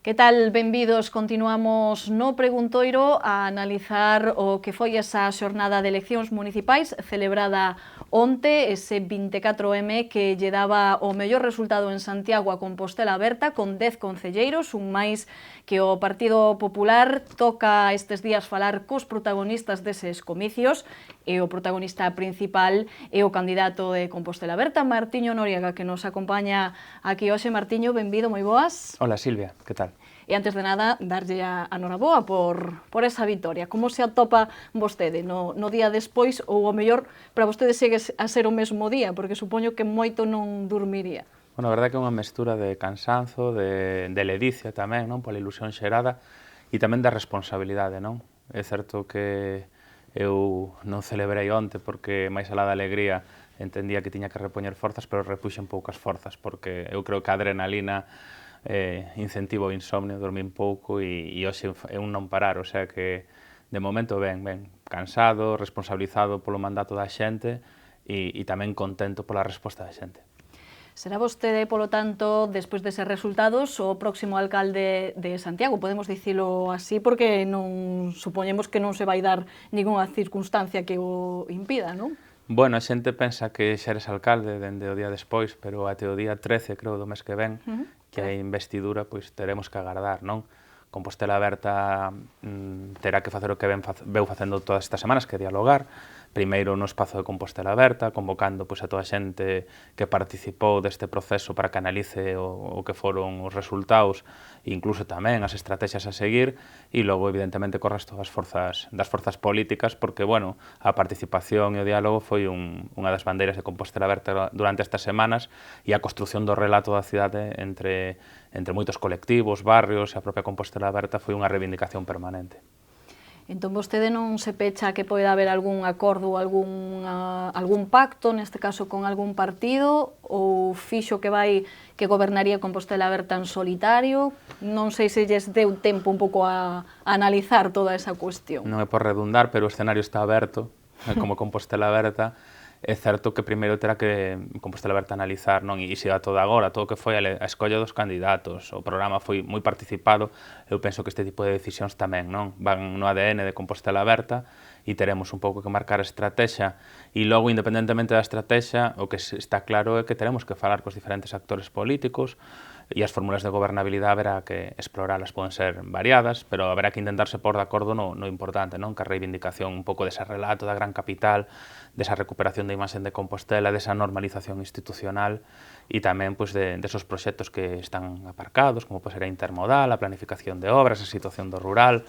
Que tal? Benvidos. Continuamos no Preguntoiro a analizar o que foi esa xornada de eleccións municipais celebrada onte, ese 24M que lle daba o mellor resultado en Santiago a Compostela Aberta con 10 concelleiros, un máis que o Partido Popular toca estes días falar cos protagonistas deses comicios e o protagonista principal é o candidato de Compostela Aberta, Martiño Noriega, que nos acompaña aquí hoxe. Martiño, benvido, moi boas. Hola Silvia, que tal? E antes de nada, darlle a noraboa por esa vitoria. Como se atopa vostede no día despois, ou o mellor para vostede segue a ser o mesmo día, porque supoño que moito non dormiría? Bueno, a verdade é que é unha mestura de cansanzo, de ledicia tamén, non? Pola ilusión xerada e tamén da responsabilidade, non? É certo que eu non celebrei onte porque máis alá da alegría entendía que tiña que repoñer forzas, pero repuxen poucas forzas porque eu creo que a adrenalina incentivo o insomnio, dormín pouco e hoxe é un non parar, o sea que de momento ben, cansado, responsabilizado polo mandato da xente e tamén contento pola resposta da xente. Será vostede, polo tanto, despois deses resultados, o próximo alcalde de Santiago, podemos dicilo así, porque non supoñemos que non se vai dar ningunha circunstancia que o impida, non? Bueno, a xente pensa que xa eres alcalde dende o día despois, pero até o día 13, creo, do mes que ven, que a investidura, pois teremos que agardar, non? Compostela Aberta terá que facer o que veu facendo todas estas semanas, que é dialogar, primeiro no espazo de Compostela Aberta, convocando pois, a toda a xente que participou deste proceso para que analice o que foron os resultados e incluso tamén as estrategias a seguir e logo, evidentemente, co resto das forzas políticas, porque, bueno, a participación e o diálogo foi unha das bandeiras de Compostela Aberta durante estas semanas e a construción do relato da cidade entre moitos colectivos, barrios e a propia Compostela Aberta foi unha reivindicación permanente. Entón, vostede non se pecha que poida haber algún acordo ou algún pacto, neste caso con algún partido, ou fixo que gobernaría Compostela Aberta en solitario? Non sei se lles deu tempo un pouco a analizar toda esa cuestión. Non é por redundar, pero o escenario está aberto, como Compostela Aberta. É certo que primeiro terá que Compostela Aberta analizar, non? E se a todo agora, todo o que foi a escolla dos candidatos, o programa foi moi participado, eu penso que este tipo de decisións tamén, non? Van no ADN de Compostela Aberta e teremos un pouco que marcar a estrategia e logo, independentemente da estrategia, o que está claro é que teremos que falar cos diferentes actores políticos e as fórmulas de gobernabilidade haberá que exploralas, poden ser variadas, pero haberá que intentarse por de acordo no importante, non? Que a reivindicación un pouco dese relato da gran capital, desa recuperación da imaxe de Compostela, desa normalización institucional e tamén pois, desos proxectos que están aparcados, como pode ser a intermodal, a planificación de obras, a situación do rural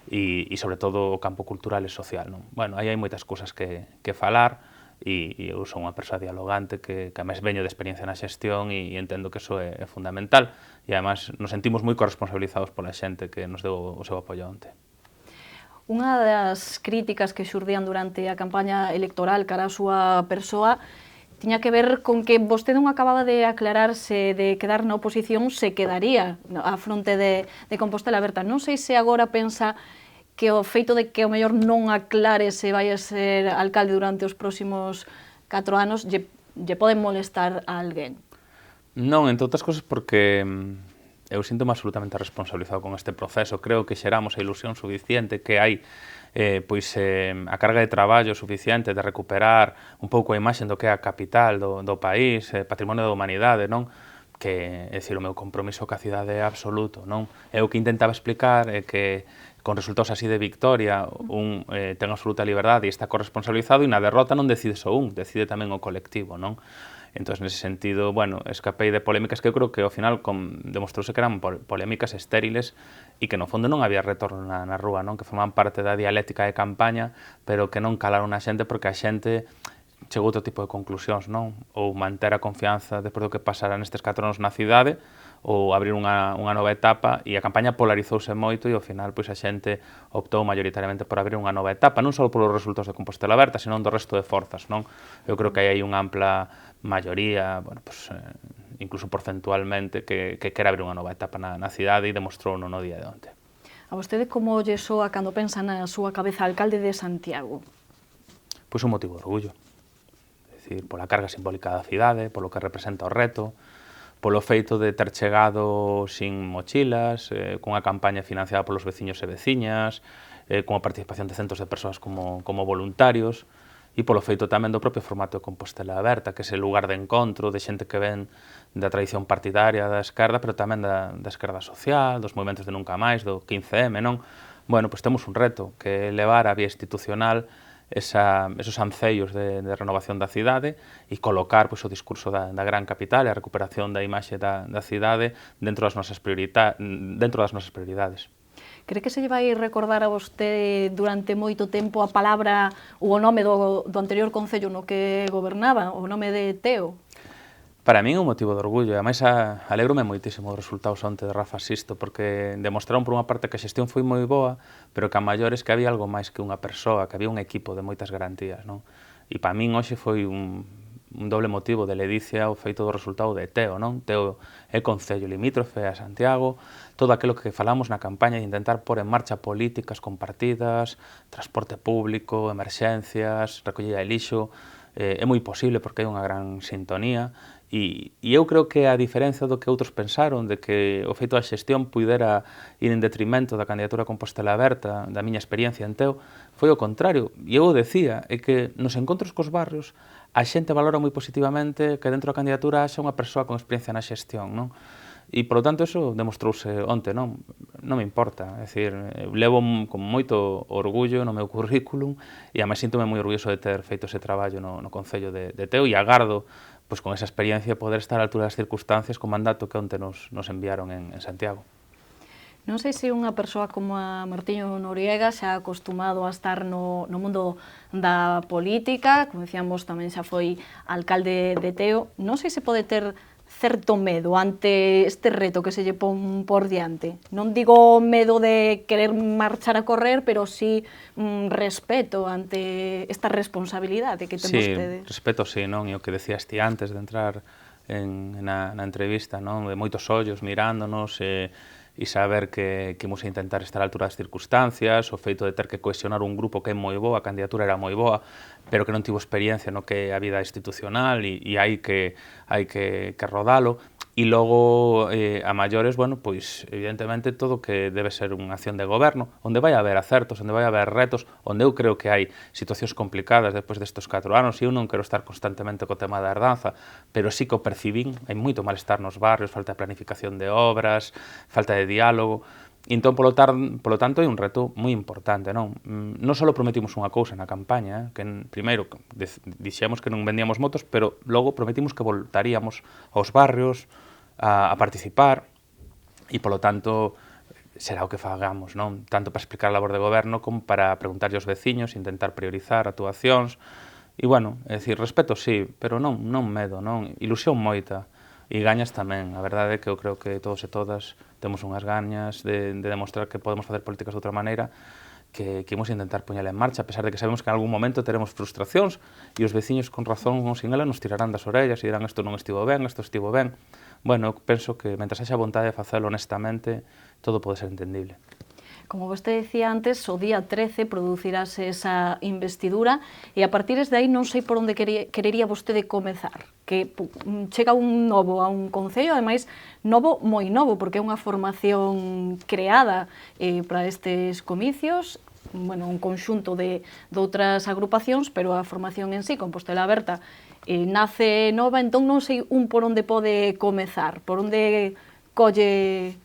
e sobre todo o campo cultural e social, non? Bueno, aí hai moitas cousas que falar e eu son unha persoa dialogante que a máis veño de experiencia na xestión e entendo que eso é fundamental e además nos sentimos moi corresponsabilizados pola xente que nos deu o seu apoio onte. Unha das críticas que xurdían durante a campaña electoral cara a súa persoa tiña que ver con que vostede non acababa de aclarar se de quedar na oposición se quedaría á fronte de Compostela Aberta. Non sei se agora pensa que o feito de que o mellor non aclare se vai a ser alcalde durante os próximos 4 anos lle pode molestar a alguén. Non, entre outras cousas porque eu sinto-me absolutamente responsabilizado con este proceso. Creo que xeramos a ilusión suficiente, que hai a carga de traballo suficiente de recuperar un pouco a imaxe do que é a capital do país, patrimonio da humanidade, non? Que, é dicir, o meu compromiso ca cidade é absoluto, non? É o que intentaba explicar é que con resultados así de victoria un ten absoluta liberdade e está corresponsabilizado e na derrota non decide só un, decide tamén o colectivo, non? Entón, nese sentido, bueno, escapei de polémicas que eu creo que ao final demostrouse que eran polémicas estériles e que no fondo non había retorno na rúa, non? Que forman parte da dialéctica de campaña, pero que non calaron a xente porque a xente chegou outro tipo de conclusións, non? Ou manter a confianza despois do que pasara nestes 4 anos na cidade, ou abrir unha nova etapa, e a campaña polarizouse moito e ao final pois a xente optou maioritariamente por abrir unha nova etapa, non só polos resultados de Compostela Aberta, senón do resto de forzas, non? Eu creo que hai unha ampla maioría, bueno, pues, incluso porcentualmente, que quere abrir unha nova etapa na cidade e demostrou no día de onte. A vostede como lle soa cando pensa na súa cabeza alcalde de Santiago? Pois un motivo de orgullo. É dicir, pola carga simbólica da cidade, polo que representa o reto, polo feito de ter chegado sin mochilas, cunha campaña financiada polos veciños e veciñas, cunha participación de centos de persoas como voluntarios, e polo feito tamén do propio formato de Compostela Aberta, que é ese lugar de encontro de xente que ven da tradición partidaria da esquerda, pero tamén da esquerda social, dos movimentos de Nunca Máis, do 15M, non? Bueno, pois temos un reto, que é levar a vía institucional esos ancellos de renovación da cidade e colocar pois, o discurso da gran capital e a recuperación da imaxe da cidade dentro das nosas prioridades. Cree que se lle vai recordar a vostede durante moito tempo a palabra ou o nome do anterior concello no que gobernaba, o nome de Teo? Para min é un motivo de orgullo, e ademais alegrome moitísimo os resultados onte de Rafa Sisto, porque demostraron por unha parte que a xestión foi moi boa, pero que a maiores que había algo máis que unha persoa, que había un equipo de moitas garantías, non? E para min hoxe foi un doble motivo de ledicia o feito do resultado de Teo, non? Teo é concello limítrofe a Santiago, todo aquilo que falamos na campaña de intentar pôr en marcha políticas compartidas, transporte público, emerxencias, recollida de lixo, é moi posible porque hai unha gran sintonía, e eu creo que a diferencia do que outros pensaron, de que o feito da xestión puidera ir en detrimento da candidatura a Compostela Aberta, da miña experiencia en Teo, foi o contrario. E eu o decía, é que nos encontros cos barrios a xente valora moi positivamente que dentro da candidatura haxa unha persoa con experiencia na xestión, non? E, polo tanto, eso demostrouse onte, non? Non me importa, é dicir, levo con moito orgullo no meu currículum e, ademais, síntome moi orgulloso de ter feito ese traballo no Concello de Teo e agardo, pois, con esa experiencia, poder estar á altura das circunstancias co mandato que onte nos enviaron en Santiago. Non sei se unha persoa como a Martiño Noriega xa acostumado a estar no mundo da política, como decíamos, tamén xa foi alcalde de Teo, non sei se pode ter certo medo ante este reto que se lle pon por diante. Non digo medo de querer marchar a correr, pero sí respeto ante esta responsabilidade que ten vostede. Sí, respeto sí, non? E o que decías ti antes de entrar na entrevista, non? De moitos ollos mirándonos, e saber que imos a intentar estar á altura das circunstancias, o feito de ter que cohesionar un grupo que é moi boa, a candidatura era moi boa, pero que non tivo experiencia no que é a vida institucional e hai que rodalo. E logo, a maiores, bueno, pois, evidentemente, todo que debe ser unha acción de goberno, onde vai haber acertos, onde vai haber retos, onde eu creo que hai situacións complicadas despois destes 4 anos, e eu non quero estar constantemente co tema da herdanza, pero sí que o percibín, hai moito malestar nos barrios, falta de planificación de obras, falta de diálogo. Entón, polo tanto, é un reto moi importante, non? Non só prometimos unha cousa na campaña, que primeiro dixemos que non vendíamos motos, pero logo prometimos que voltaríamos aos barrios a participar, e, polo tanto, será o que fagamos, non? Tanto para explicar a labor de goberno como para preguntarlle aos veciños, intentar priorizar actuacións, e, bueno, é dicir, respeto sí, pero non medo, non? Ilusión moita. E gañas tamén. A verdade é que eu creo que todos e todas temos unhas gañas de demostrar que podemos facer políticas de outra maneira, que imos intentar poñela en marcha, a pesar de que sabemos que en algún momento teremos frustracións e os veciños con razón ou sin ela nos tirarán das orellas e dirán isto non estivo ben, isto estivo ben. Bueno, eu penso que mentre haxa vontade de facelo honestamente, todo pode ser entendible. Como vostede decía antes, o día 13 producirase esa investidura e a partir de aí non sei por onde querería vostede comezar. Que chega un novo a un concello, ademais, novo, moi novo, porque é unha formación creada para estes comicios, bueno, un conxunto de outras agrupacións, pero a formación en sí, Compostela Aberta, nace nova, entón non sei por onde pode comezar, por onde colle...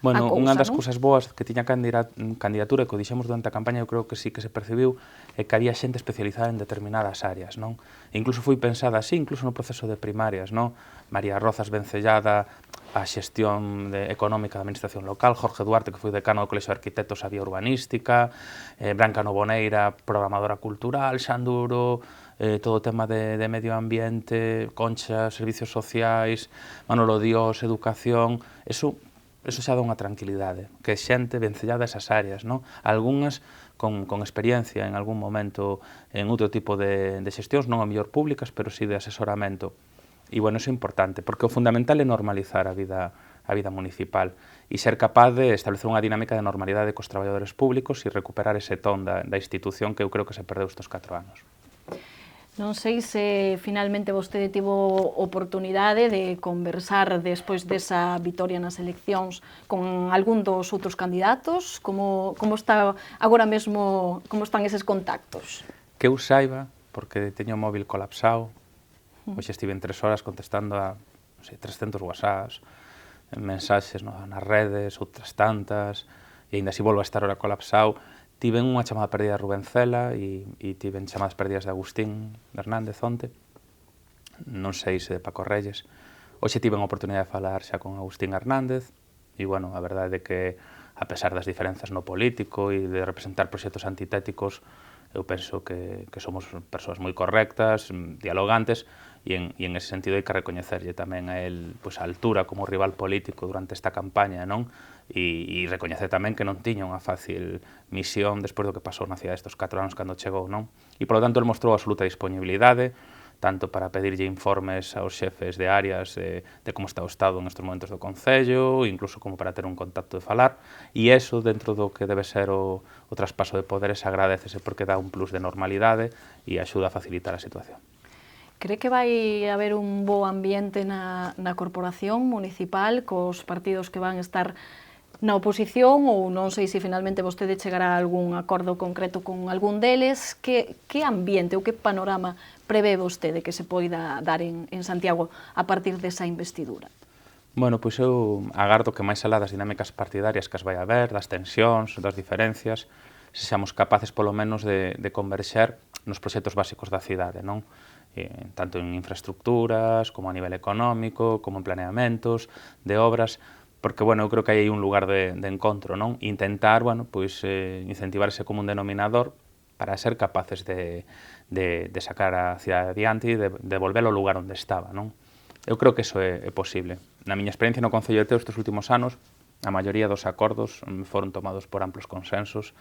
Bueno, unha das cousas boas que tiña a candidatura e que o dixemos durante a campaña, eu creo que sí que se percibiu, é que había xente especializada en determinadas áreas, non? E incluso foi pensada así, incluso no proceso de primarias, non? María Rozas vencellada a xestión económica da administración local, Jorge Duarte, que foi decano do Colexio de Arquitectos a vía urbanística, Branca Novoneira, programadora cultural, Xanduro, todo o tema de medio ambiente, Concha, servicios sociais, Manolo Dios, educación, eso xa dá unha tranquilidade, que xente vencellada a esas áreas, non? Algúnas con experiencia en algún momento en outro tipo de xestións, non a mellor públicas, pero sí de asesoramento. E, bueno, iso é importante, porque o fundamental é normalizar a vida municipal e ser capaz de establecer unha dinámica de normalidade cos traballadores públicos e recuperar ese ton da institución que eu creo que se perdeu estes 4 anos. Non sei se finalmente vostede tivo oportunidade de conversar despois desa vitoria nas eleccións con algún dos outros candidatos, como está agora mesmo, como están eses contactos? Que eu saiba, porque teño o móvil colapsado, hoxe estive en 3 horas contestando a, non sei, 300 whatsapps, mensaxes nas redes, outras tantas, e ainda así volvo a estar ahora colapsado. Tiven unha chamada perdida de Rubén Cela e tiven chamadas perdidas de Agustín Hernández onte, non sei se de Paco Reyes. Hoxe tiven a oportunidade de falar xa con Agustín Hernández e, bueno, a verdade é que, a pesar das diferenzas no político e de representar proxectos antitéticos, eu penso que somos persoas moi correctas, dialogantes, e en ese sentido hai que recoñecerlle tamén a él a altura como rival político durante esta campaña, non? E recoñecer tamén que non tiña unha fácil misión despois do que pasou na cidade estes 4 anos cando chegou, non? E, polo tanto, ele mostrou absoluta disponibilidade, tanto para pedirlle informes aos xefes de áreas de como está o estado nestes momentos do Concello, incluso como para ter un contacto de falar, e eso, dentro do que debe ser o traspaso de poderes, agradecese porque dá un plus de normalidade e axuda a facilitar a situación. Cree que vai haber un bo ambiente na corporación municipal cos partidos que van estar na oposición, ou non sei se finalmente vostede chegará a algún acordo concreto con algún deles? Que ambiente ou que panorama prevé vostede que se poida dar en Santiago a partir desa investidura? Bueno, pois eu agardo que máis alá das dinámicas partidarias que as vai haber, das tensións, das diferencias, se seamos capaces polo menos de converxer nos proxectos básicos da cidade, non? Tanto en infraestructuras, como a nivel económico, como en planeamentos de obras, porque, bueno, eu creo que hai un lugar de encontro, non? Intentar, bueno, pois, incentivar ese común denominador para ser capaces de sacar a cidade adiante e de volver ao lugar onde estaba, non? Eu creo que iso é posible. Na miña experiencia no Concello de Teo estes últimos anos, a maioría dos acordos foron tomados por amplos consensos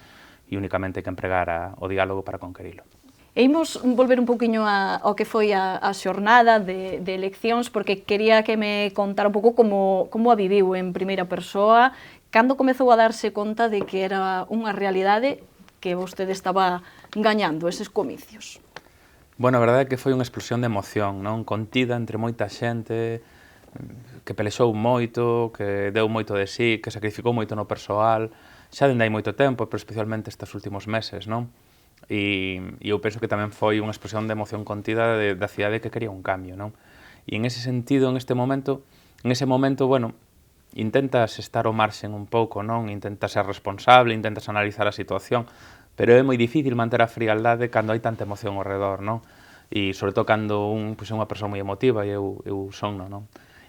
e únicamente hai que empregar o diálogo para conquerilo. E imos volver un poquinho ao que foi a xornada de eleccións, porque quería que me contara un pouco como a viviu en primeira persoa, cando comezou a darse conta de que era unha realidade que vostede estaba gañando eses comicios. Bueno, a verdade é que foi unha explosión de emoción, non? Contida entre moita xente, que pelexou moito, que deu moito de sí, que sacrificou moito no persoal, xa dende hai moito tempo, pero especialmente estes últimos meses, non? E eu penso que tamén foi unha explosión de emoción contida da cidade que quería un cambio, non? E en ese sentido, en ese momento, bueno, intentas estar ao marxen un pouco, non? Intentas ser responsable, intentas analizar a situación, pero é moi difícil manter a frialdade cando hai tanta emoción ao redor, non? E sobre todo cando é unha persoa moi emotiva, e eu son, non?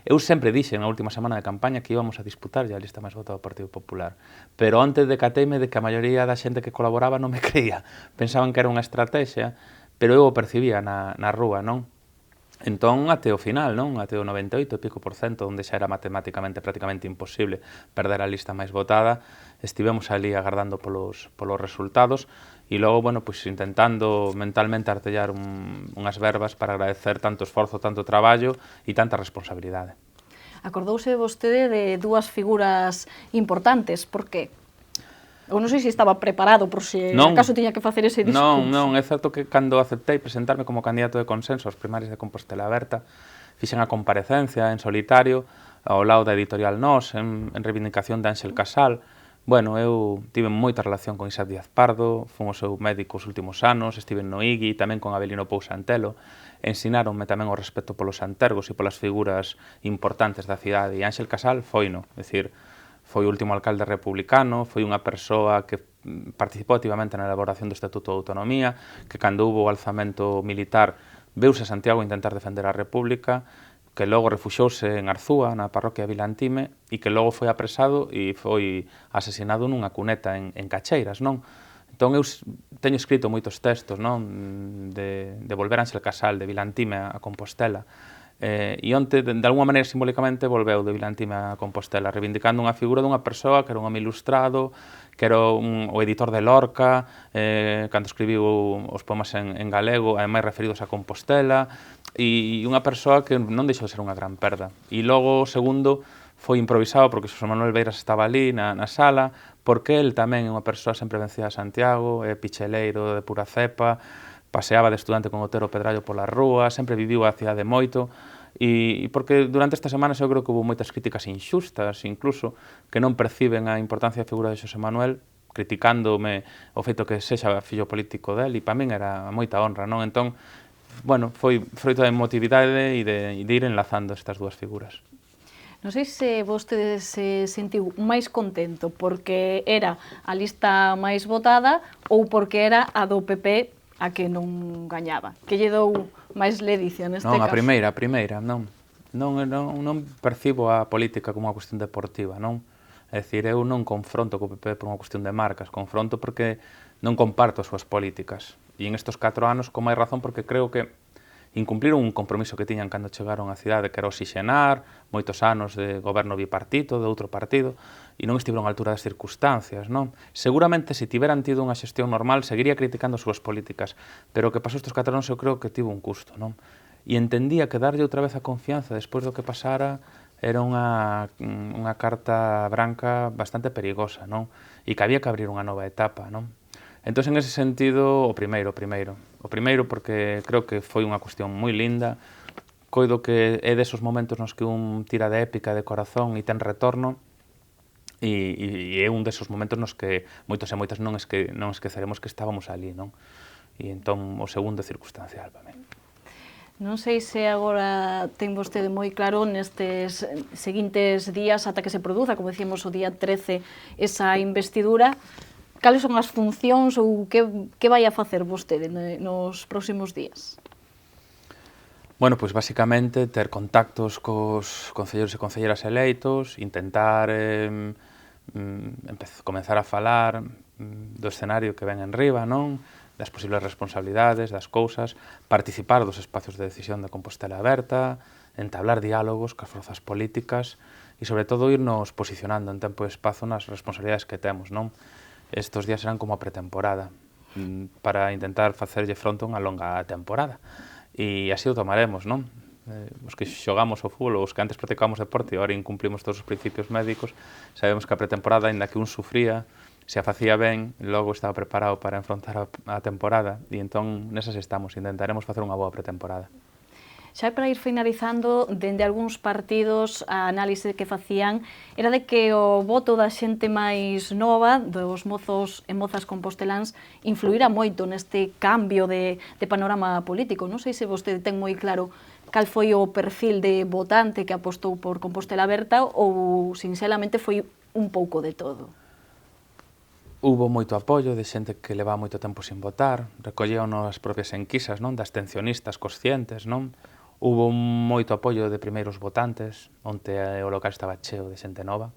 Eu sempre dixe na última semana de campaña que íbamos a disputar a lista máis votada do Partido Popular, pero antes decateime de que a maioría da xente que colaboraba non me creía, pensaban que era unha estrategia, pero eu o percibía na rúa, non? Entón, até o final, non? Até o 98 e pico %, onde xa era matemáticamente prácticamente imposible perder a lista máis votada, estivemos ali agardando polos resultados e logo, bueno, pois intentando mentalmente artellar unhas verbas para agradecer tanto esforzo, tanto traballo e tanta responsabilidade. Acordouse vostede de dúas figuras importantes, por que? Ou non sei se estaba preparado por se acaso tiña que facer ese discurso. Non, é certo que cando aceptei presentarme como candidato de consenso aos primarios de Compostela Aberta, fixen a comparecencia en solitario ao lado da editorial Nós, en reivindicación de Ángel Casal. Bueno, eu tive moita relación con Isaac Díaz Pardo, fun o seu médico os últimos anos, estive no IGI, tamén con Abelino Pousa Antelo, ensinaronme tamén o respeto polos antergos e polas figuras importantes da cidade, e Ángel Casal foino, é dicir, foi o último alcalde republicano, foi unha persoa que participou activamente na elaboración do Estatuto de Autonomía, que cando hubo o alzamento militar veuse a Santiago a intentar defender a República, que logo refuxouse en Arzúa, na parroquia de Vilantime, e que logo foi apresado e foi asesinado nunha cuneta en Cacheiras, non? Entón, eu teño escrito moitos textos, non? De volver a Ángel Casal, de Vilantime a Compostela, e onte, de alguma maneira, simbólicamente, volveu de Vilantime a Compostela, reivindicando unha figura dunha persoa que era un home ilustrado, que era o editor de Lorca, cando escribiu os poemas en galego, ademais referidos a Compostela, e unha persoa que non deixou de ser unha gran perda. E logo, o segundo, foi improvisado porque Xosé Manuel Beiras estaba ali na sala, porque el tamén é unha persoa sempre vencida a Santiago, é picheleiro de pura cepa, paseaba de estudante con Otero Pedrallo pola rúa, sempre viviu a cidade moito, e porque durante estas semanas eu creo que houve moitas críticas inxustas, incluso, que non perciben a importancia da figura de Xosé Manuel, criticándome o feito que sexa fillo político del, e para min era moita honra, non? Entón, bueno, foi froito da emotividade e de ir enlazando estas dúas figuras. Non sei se vostede se sentiu máis contento porque era a lista máis votada ou porque era a do PP a que non gañaba. Que lle dou máis ledicia neste caso? Non, a primeira, non. Non percibo a política como unha cuestión deportiva, non? É dicir, eu non confronto co PP por unha cuestión de marcas, confronto porque non comparto as súas políticas. E en estes 4 anos, con máis razón, porque creo que incumpliron un compromiso que tiñan cando chegaron á cidade, que era oxigenar, moitos anos de goberno bipartito, de outro partido, e non estiveron á altura das circunstancias, non? Seguramente, se tiveran tido unha xestión normal, seguiría criticando as súas políticas, pero o que pasou estes 4 anos eu creo que tivo un custo, non? E entendía que darlle outra vez a confianza despois do que pasara era unha carta branca bastante perigosa, non? E que había que abrir unha nova etapa, non? Entón, en ese sentido, o primeiro porque creo que foi unha cuestión moi linda, coido que é desos momentos nos que un tira de épica de corazón e ten retorno, e é un desos momentos nos que moitos e moitas non esqueceremos que estábamos ali, non? E entón, o segundo é circunstancial para mí. Non sei se agora ten vostede moi claro nestes seguintes días ata que se produza, como decíamos o día 13, esa investidura. Cales son as funcións ou que vai a facer vostede nos próximos días? Bueno, pois basicamente ter contactos cos concelleiros e concelleiras eleitos, intentar comenzar a falar do escenario que ven en riba, non? Das posibles responsabilidades, das cousas, participar dos espacios de decisión da Compostela Aberta, entablar diálogos cas forzas políticas e, sobre todo, irnos posicionando en tempo e espazo nas responsabilidades que temos, non? Estos días serán como a pretemporada para intentar facerlle fronte a unha longa temporada. E así o tomaremos, non? Os que xogamos o fútbol, os que antes practicamos deporte e agora incumplimos todos os principios médicos, sabemos que a pretemporada, ainda que un sufría, se a facía ben, logo estaba preparado para enfrontar a temporada, e entón nesas estamos, intentaremos facer unha boa pretemporada. Xa para ir finalizando, dende algúns partidos, a análise que facían era de que o voto da xente máis nova, dos mozos e mozas composteláns, influíra moito neste cambio de panorama político. Non sei se vostede ten moi claro cal foi o perfil de votante que apostou por Compostela Aberta ou, sinceramente, foi un pouco de todo. Hubo moito apoio de xente que levaba moito tempo sin votar, recolleron as propias enquisas, non? Das abstencionistas conscientes, non? Hubo moito apoio de primeiros votantes, onte o local estaba cheo de xente nova,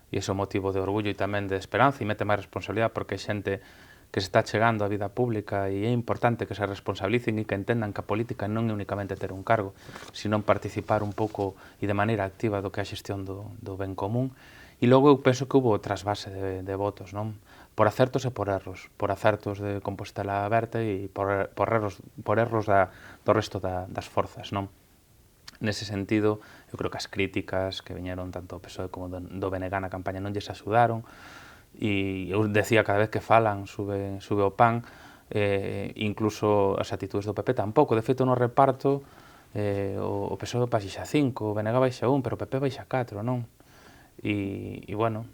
e iso é motivo de orgullo e tamén de esperanza, e mete máis responsabilidade, porque é xente que se está chegando á vida pública, e é importante que se responsabilicen e que entendan que a política non é únicamente ter un cargo, sino participar un pouco e de maneira activa do que é a xestión do ben común. E logo eu penso que hubo trasvase de votos, non? Por acertos e por erros. Por acertos de Compostela Aberta e por erros do resto das forzas, non? Nese sentido, eu creo que as críticas que viñeron tanto do PSOE como do BNG na campaña non lles axudaron, e eu decía cada vez que falan sube o pan, incluso as actitudes do PP tampouco. De feito, no reparto, o PSOE baixa 5, o BNG baixa 1, pero o PP baixa 4, non? E bueno,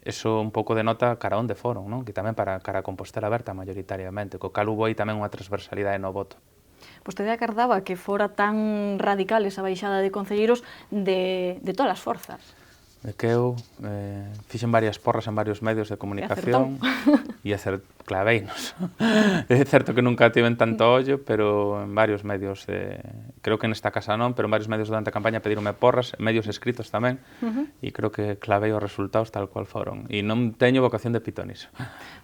eso un pouco denota cara onde foron, non? Que tamén para cara a Compostela Aberta maioritariamente, co cal hubo aí tamén unha transversalidade no voto. Vostede acardaba que fora tan radical esa baixada de concelleiros de todas as forzas. Que eu fixen varias porras en varios medios de comunicación e claveinos. É certo que nunca tiven tanto ollo, pero en varios medios, creo que nesta casa non, pero en varios medios durante a campaña pedironme porras, medios escritos tamén, e creo que clavei os resultados tal cual foron. E non teño vocación de pitonis.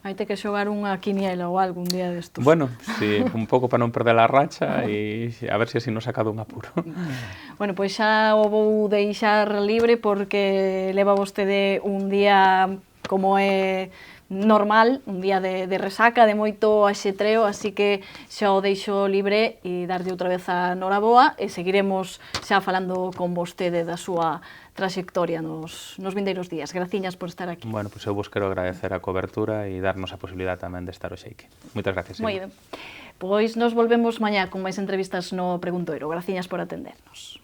Vai ter que xogar unha quiniela ou algún día destos. Bueno, sí, un pouco para non perder a racha e a ver se así non saca dun apuro. Bueno, pois xa o vou deixar libre porque leva vostede un día como é normal, un día de resaca, de moito axetreo, así que xa o deixo libre e darlle outra vez a noraboa e seguiremos xa falando con vostede da súa traxectoria nos vindeiros días. Graciñas por estar aquí. Bueno, pois eu vos quero agradecer a cobertura e darnos a posibilidade tamén de estar hoxe aquí. Moitas gracias. Moi ben. Pois nos volvemos mañá con máis entrevistas no Preguntoiro. Graciñas por atendernos.